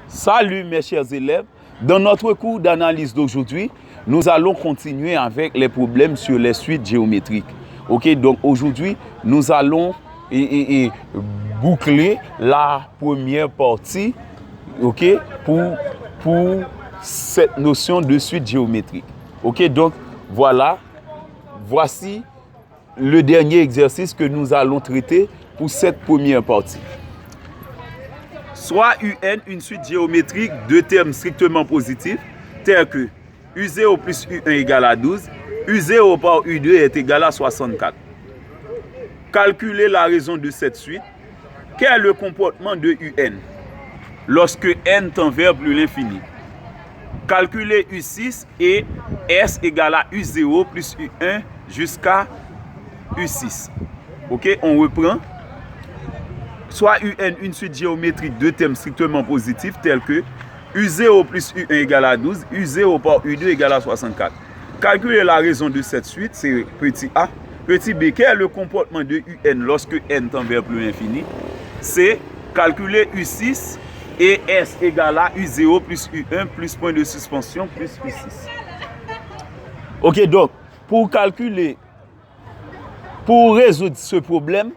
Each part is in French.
Salut mes chers élèves. Dans notre cours d'analyse d'aujourd'hui, nous allons continuer avec les problèmes sur les suites géométriques. Ok, donc aujourd'hui, nous allons boucler la première partie, ok, pour cette notion de suite géométrique. Ok, donc voici le dernier exercice que nous allons traiter pour cette première partie. Soit UN une suite géométrique de termes strictement positifs, tels que U0 plus U1 égale à 12, U0 par U2 est égal à 64. Calculez la raison de cette suite. Quel est le comportement de UN lorsque n tend vers plus l'infini? Calculez U6 et S égale à U0 plus U1 jusqu'à U6. Ok, on reprend. Soit UN une suite géométrique de termes strictement positifs tels que U0 plus U1 égale à 12, U0 par U2 égale à 64. Calculez la raison de cette suite, c'est petit a. Petit b, quel est le comportement de UN lorsque n tend vers plus l'infini? C'est calculer U6 et S égale à U0 plus U1 plus point de suspension plus U6. Ok, donc, pour résoudre ce problème,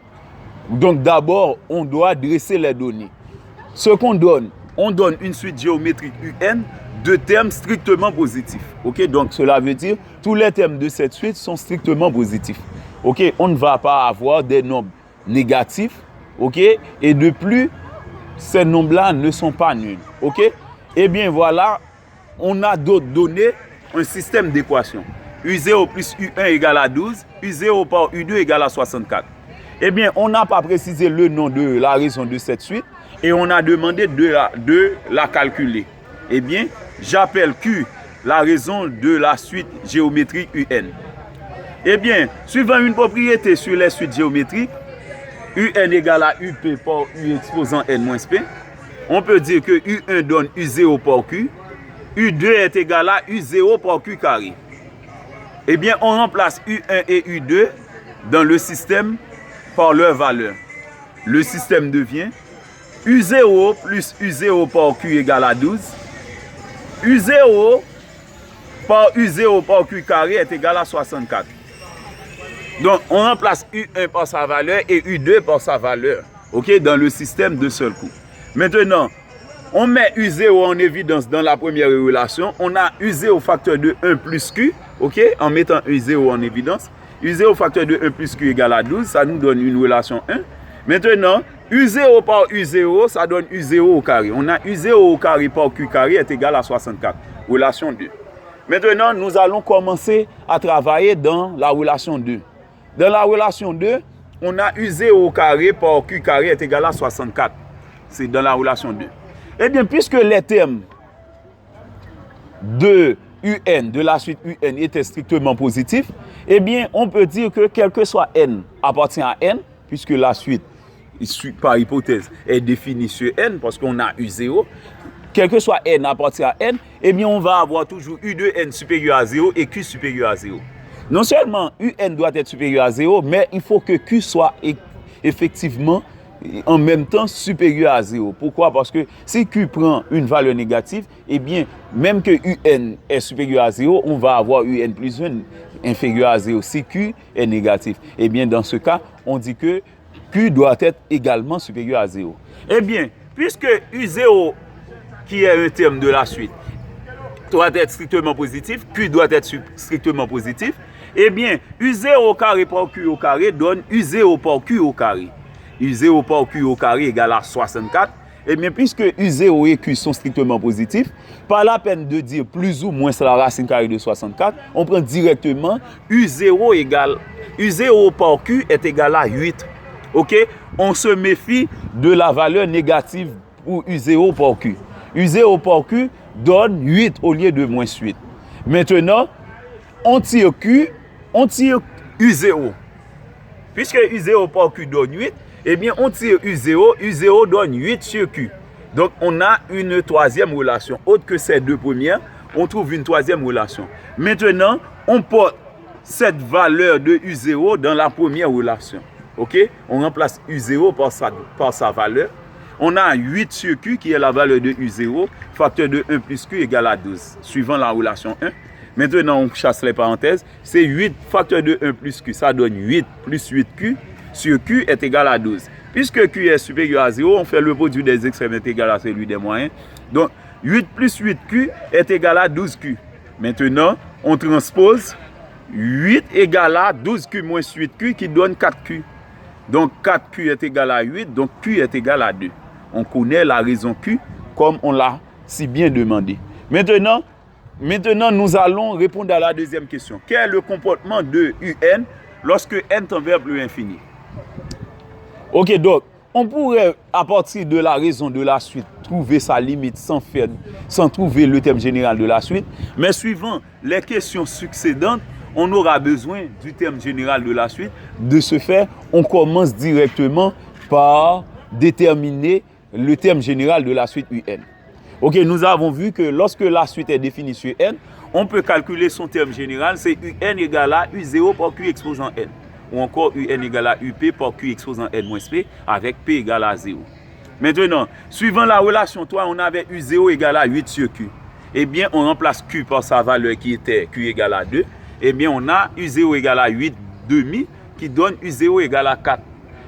donc d'abord, on doit dresser les données. Ce qu'on donne, on donne une suite géométrique UN de termes strictement positifs. Ok, donc cela veut dire tous les termes de cette suite sont strictement positifs. Ok, on ne va pas avoir des nombres négatifs. Ok, et de plus, ces nombres-là ne sont pas nuls. Ok, et bien voilà, on a d'autres données, un système d'équations. U0 plus U1 égale à 12, U0 par U2 égale à 64. Eh bien, on n'a pas précisé le nom de la raison de cette suite et on a demandé de la calculer. Eh bien, j'appelle Q la raison de la suite géométrique UN. Eh bien, suivant une propriété sur les suites géométriques, UN égale à UP par U exposant N moins P, on peut dire que U1 donne U0 par Q, U2 est égal à U0 par Q carré. Eh bien, on remplace U1 et U2 dans le système par leur valeur. Le système devient U0 plus U0 par Q égale à 12. U0 par U0 par Q carré est égal à 64. Donc, on remplace U1 par sa valeur et U2 par sa valeur. Ok, dans le système de seul coup. Maintenant, on met U0 en évidence dans la première relation. On a U0 facteur de 1 plus Q. Ok, en mettant U0 en évidence. U0 facteur de 1 plus Q égale à 12, ça nous donne une relation 1. Maintenant, U0 par U0, ça donne U0 au carré. On a U0 au carré par Q carré est égal à 64. Relation 2. Maintenant, nous allons commencer à travailler dans la relation 2. Dans la relation 2, on a U0 au carré par Q carré est égal à 64. C'est dans la relation 2. Eh bien, puisque les termes de UN, de la suite UN était strictement positif, eh bien, on peut dire que quel que soit N appartient à N, puisque la suite, par hypothèse, est définie sur N, parce qu'on a U0, quel que soit N appartient à N, eh bien, on va avoir toujours U de N supérieur à 0 et Q supérieur à 0. Non seulement UN doit être supérieur à 0, mais il faut que Q soit effectivement en même temps supérieur à 0. Pourquoi? Parce que si Q prend une valeur négative, eh bien, même que UN est supérieur à 0, on va avoir UN plus 1 inférieur à 0 si Q est négatif. Eh bien, dans ce cas, on dit que Q doit être également supérieur à 0. Eh bien, puisque U0, qui est un terme de la suite, doit être strictement positif, Q doit être strictement positif, eh bien, U0 au carré par Q au carré donne U0 par Q au carré. U0 par Q au carré égale à 64. Et bien, puisque U0 et Q sont strictement positifs, pas la peine de dire plus ou moins la racine carrée de 64, on prend directement U0 par Q est égal à 8. Ok? On se méfie de la valeur négative pour U0 par Q. U0 par Q donne 8 au lieu de moins 8. Maintenant, on tire U0. Puisque U0 par Q donne 8, eh bien, on tire U0, U0 donne 8 sur Q. Donc, on a une troisième relation. Autre que ces deux premières, on trouve une troisième relation. Maintenant, on porte cette valeur de U0 dans la première relation. Ok? On remplace U0 par sa valeur. on a 8 sur Q qui est la valeur de U0, facteur de 1 plus Q égale à 12, suivant la relation 1. Maintenant, on chasse les parenthèses. C'est 8 facteur de 1 plus Q, ça donne 8 plus 8Q sur Q est égal à 12. Puisque Q est supérieur à 0, on fait le produit des extrêmes est égal à celui des moyens. Donc, 8 plus 8Q est égal à 12Q. Maintenant, on transpose 8 égale à 12Q moins 8Q qui donne 4Q. Donc, 4Q est égal à 8, donc Q est égal à 2. On connaît la raison Q comme on l'a si bien demandé. Maintenant, nous allons répondre à la deuxième question. Quel est le comportement de UN lorsque n tend vers plus l'infini? Ok, donc, on pourrait, à partir de la raison de la suite, trouver sa limite sans trouver le terme général de la suite. Mais suivant les questions succédentes, on aura besoin du terme général de la suite. De ce fait, on commence directement par déterminer le terme général de la suite UN. Ok, nous avons vu que lorsque la suite est définie sur n, on peut calculer son terme général, c'est UN égale à U0 par Q exposant n. Ou encore UN égale à UP par Q exposant n moins P avec P égale à 0. Maintenant, suivant la relation 3, on avait U0 égale à 8 sur Q. Eh bien, on remplace Q par sa valeur qui était Q égale à 2. Eh bien, on a U0 égale à 8 demi qui donne U0 égale à 4.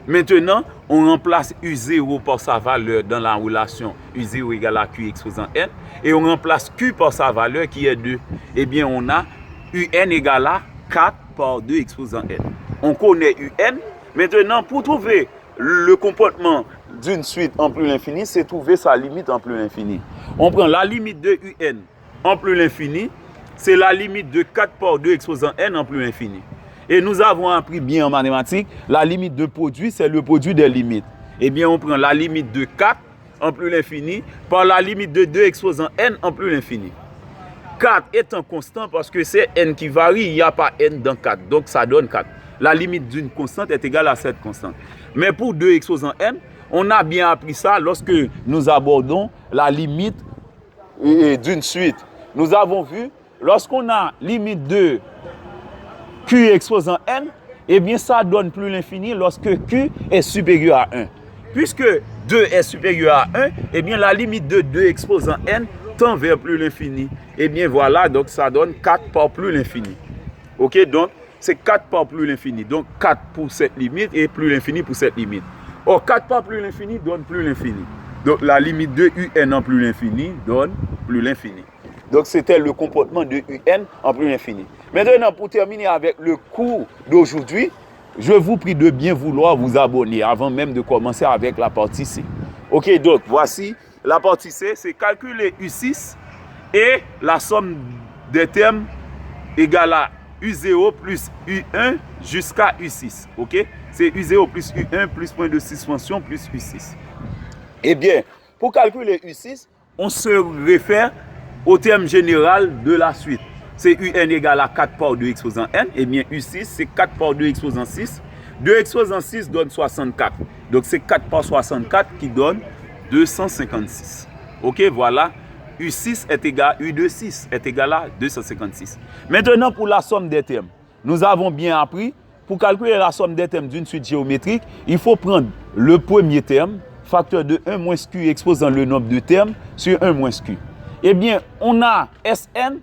Maintenant, on remplace U0 par sa valeur dans la relation U0 égale à Q exposant n. Et on remplace Q par sa valeur qui est 2. Eh bien, on a UN égale à 4 par 2 exposant n. On connaît UN. Maintenant, pour trouver le comportement d'une suite en plus l'infini, c'est trouver sa limite en plus l'infini. On prend la limite de UN en plus l'infini, c'est la limite de 4 par 2 exposant n en plus l'infini. Et nous avons appris bien en mathématiques, la limite de produit, c'est le produit des limites. Eh bien, on prend la limite de 4 en plus l'infini par la limite de 2 exposant n en plus l'infini. 4 étant constant parce que c'est n qui varie, il n'y a pas n dans 4, donc ça donne 4. La limite d'une constante est égale à cette constante. Mais pour 2 exposant n, on a bien appris ça lorsque nous abordons la limite d'une suite. Nous avons vu, lorsqu'on a limite de Q exposant n, eh bien ça donne plus l'infini lorsque Q est supérieur à 1. Puisque 2 est supérieur à 1, eh bien la limite de 2 exposant n tend vers plus l'infini. Eh bien voilà, donc ça donne 4 par plus l'infini. Ok, donc c'est 4 par plus l'infini. Donc 4 pour cette limite et plus l'infini pour cette limite. Or 4 par plus l'infini donne plus l'infini. Donc la limite de UN en plus l'infini donne plus l'infini. Donc c'était le comportement de UN en plus l'infini. Maintenant, pour terminer avec le cours d'aujourd'hui, je vous prie de bien vouloir vous abonner avant même de commencer avec la partie C. Ok, donc voici la partie C, c'est calculer U6 et la somme des termes égale à U0 plus U1 jusqu'à U6. Ok, c'est U0 plus U1 plus point de suspension plus U6. Eh bien, pour calculer U6, on se réfère au terme général de la suite. C'est UN égale à 4 par 2 exposant n. Eh bien, U6, c'est 4 par 2 exposant 6. 2 exposant 6 donne 64. Donc, c'est 4 par 64 qui donne 256. Ok, voilà. U6 est égal, U26 est égal à 256. Maintenant, pour la somme des termes, nous avons bien appris, pour calculer la somme des termes d'une suite géométrique, il faut prendre le premier terme, facteur de 1 moins Q exposant le nombre de termes sur 1 moins Q. Eh bien, on a Sn,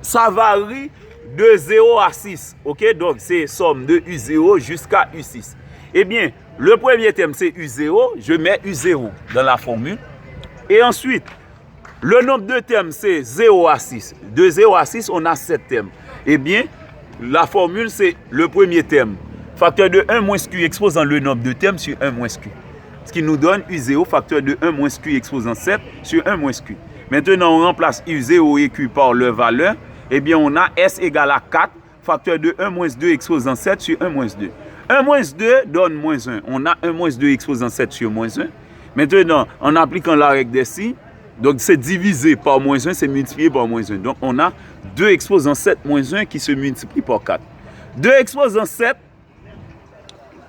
ça varie de 0 à 6. Ok, donc c'est somme de U0 jusqu'à U6. Eh bien, le premier terme c'est U0, je mets U0 dans la formule. Et ensuite, le nombre de termes c'est 0 à 6. De 0 à 6, on a 7 termes. Eh bien, la formule c'est le premier terme. Facteur de 1 moins Q exposant le nombre de termes sur 1 moins Q. Ce qui nous donne U0, facteur de 1 moins Q exposant 7 sur 1 moins Q. Maintenant, on remplace U0 et Q par leur valeur. Eh bien, on a S égale à 4, facteur de 1 moins 2 exposant 7 sur 1 moins 2. 1 moins 2 donne moins 1. On a 1 moins 2 exposant 7 sur moins 1. Maintenant, en appliquant la règle des signes, donc c'est divisé par moins 1, c'est multiplié par moins 1. Donc, on a 2 exposant 7 moins 1 qui se multiplie par 4. 2 exposant 7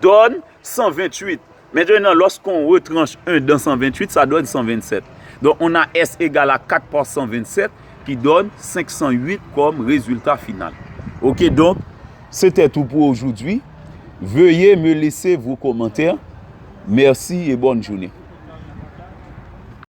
donne 128. Maintenant, lorsqu'on retranche 1 dans 128, ça donne 127. Donc, on a S égale à 4 par 127 qui donne 508 comme résultat final. Ok, donc, c'était tout pour aujourd'hui. Veuillez me laisser vos commentaires. Merci et bonne journée.